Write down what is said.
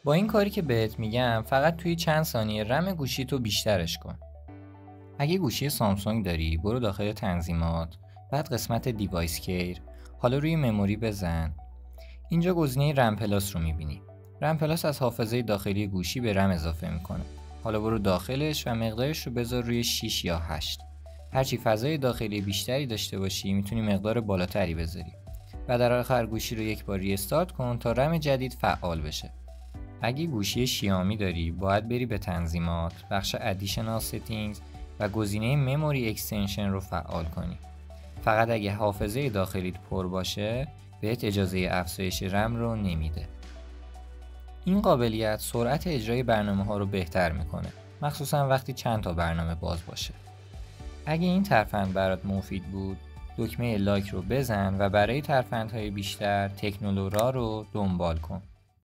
با این کاری که بهت میگم فقط توی چند ثانیه رم گوشی تو بیشترش کن. اگه گوشی سامسونگ داری برو داخل تنظیمات، بعد قسمت دیوایس کیر، حالا روی مموری بزن. اینجا گزینه رم پلاس رو میبینی. رم پلاس از حافظه داخلی گوشی به رم اضافه میکنه. حالا برو داخلش و مقدارش رو بذار روی 6 یا 8. هرچی فضای داخلی بیشتری داشته باشی میتونی مقدار بالاتری بذاری. و در آخر گوشی رو یک بار ریستارت کن تا رم جدید فعال بشه. اگه گوشی شیائومی داری باید بری به تنظیمات، بخش ادیشنال سیتینگز و گزینه مموری اکستنشن رو فعال کنی. فقط اگه حافظه داخلیت پر باشه بهت اجازه افزایش رم رو نمیده. این قابلیت سرعت اجرای برنامه ها رو بهتر میکنه، مخصوصا وقتی چند تا برنامه باز باشه. اگه این ترفند برات مفید بود دکمه لایک رو بزن و برای ترفندهای بیشتر تکنولورا رو دنبال کن.